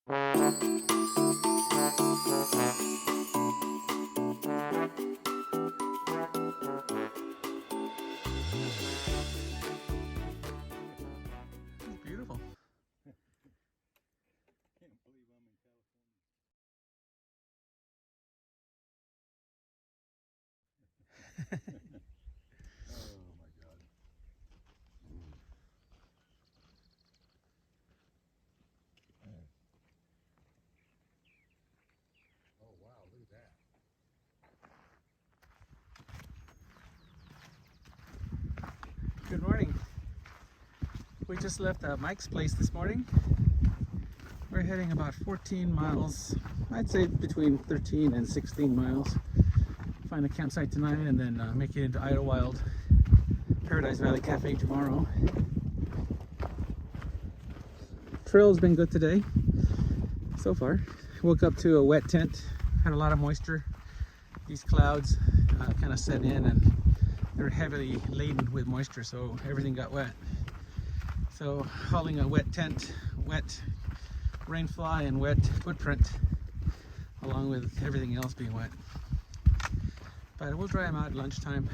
Beautiful. Good morning. We just left Mike's place this morning. We're heading about 14 miles, I'd say between 13 and 16 miles. Find a campsite tonight and then make it into Idlewild Paradise Valley Cafe tomorrow. Trail's been good today so far. Woke up to a wet tent, had a lot of moisture. These clouds kind of set in and they're heavily laden with moisture, so everything got wet. So hauling a wet tent, wet rainfly and wet footprint, along with everything else being wet. But we'll dry them out at lunchtime,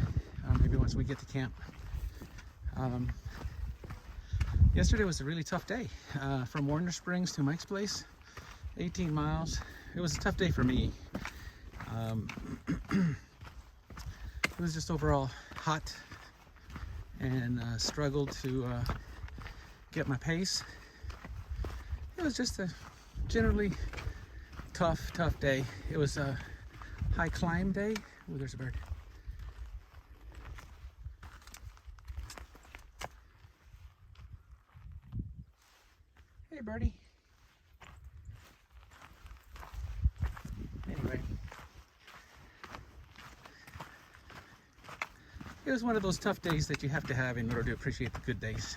maybe once we get to camp. Yesterday was a really tough day. From Warner Springs to Mike's place, 18 miles. It was a tough day for me. It was just overall hot and struggled to get my pace. It was just a generally tough day. It was a high climb day. Oh, there's a bird. Hey, birdie. Anyway, it was one of those tough days that you have to have in order to appreciate the good days.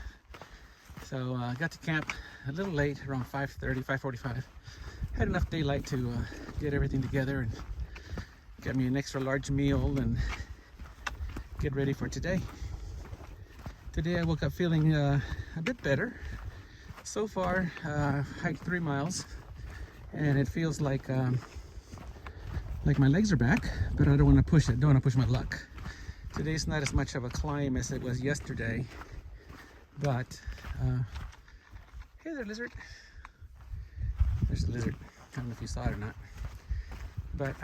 So I got to camp a little late, around 5:30, 5:45. Had enough daylight to get everything together and get me an extra large meal and get ready for today. Today I woke up feeling a bit better. So far, hiked 3 miles, and it feels like my legs are back, but I don't want to push it. Don't want to push my luck. Today's not as much of a climb as it was yesterday, but hey there, lizard. There's a lizard. I don't know if you saw it or not, but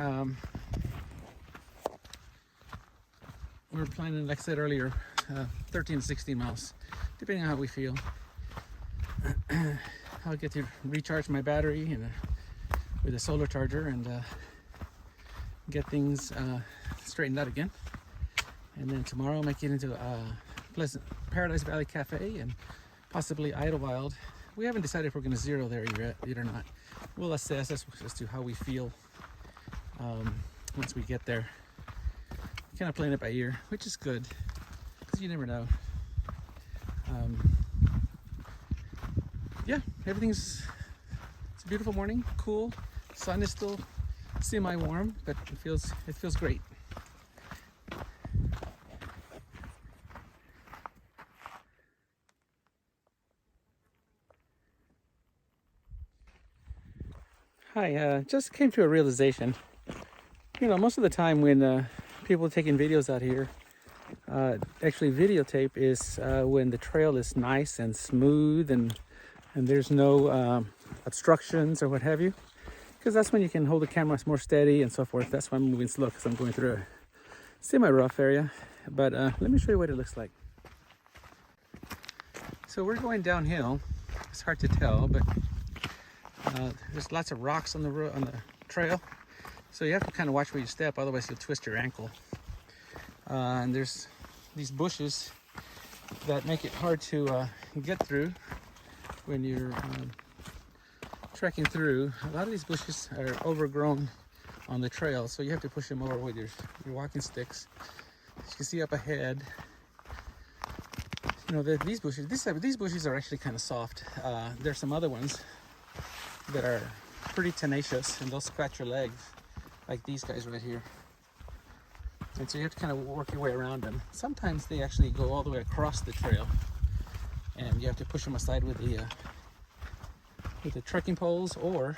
we're planning, like I said earlier, 13 to 16 miles, depending on how we feel. I'll get to recharge my battery and with a solar charger and get things straightened out again. And then tomorrow I might get into Pleasant Paradise Valley Cafe and possibly Idlewild. We haven't decided if we're going to zero there yet or not. We'll assess as to how we feel once we get there. Kind of playing it by ear, which is good because you never know. Yeah, it's a beautiful morning, cool. Sun is still semi-warm, but it feels great. Hi, just came to a realization. You know, most of the time when people are taking videos out here, actually videotape is when the trail is nice and smooth and there's no obstructions or what have you, because that's when you can hold the camera more steady and so forth. That's why I'm moving slow, because I'm going through a semi-rough area. But let me show you what it looks like. So we're going downhill. It's hard to tell, but there's lots of rocks on the trail, so you have to kind of watch where you step, otherwise you'll twist your ankle. And there's these bushes that make it hard to get through when you're trekking through. A lot of these bushes are overgrown on the trail, so you have to push them over with your walking sticks. As you can see up ahead, you know, these bushes are actually kind of soft. There's some other ones that are pretty tenacious, and they'll scratch your legs, like these guys right here. And so you have to kind of work your way around them. Sometimes they actually go all the way across the trail, and you have to push them aside with with the trekking poles, or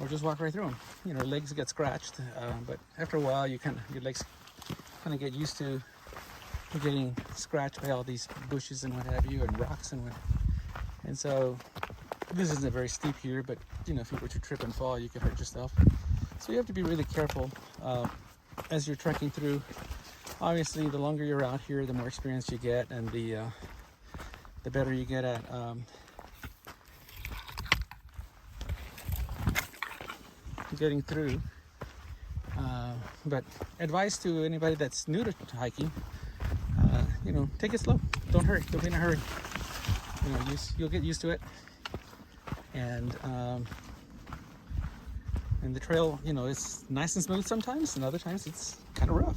just walk right through them. You know, legs get scratched, but after a while, your legs kind of get used to getting scratched by all these bushes and what have you, and rocks and so this isn't very steep here, but you know, if you were to trip and fall, you could hurt yourself. So you have to be really careful as you're trekking through. Obviously, the longer you're out here, the more experience you get, and the better you get at getting through. But advice to anybody that's new to hiking, you know, take it slow. Don't hurry. Don't be in a hurry. You know, you'll get used to it. And the trail, you know, it's nice and smooth sometimes, and other times it's kind of rough.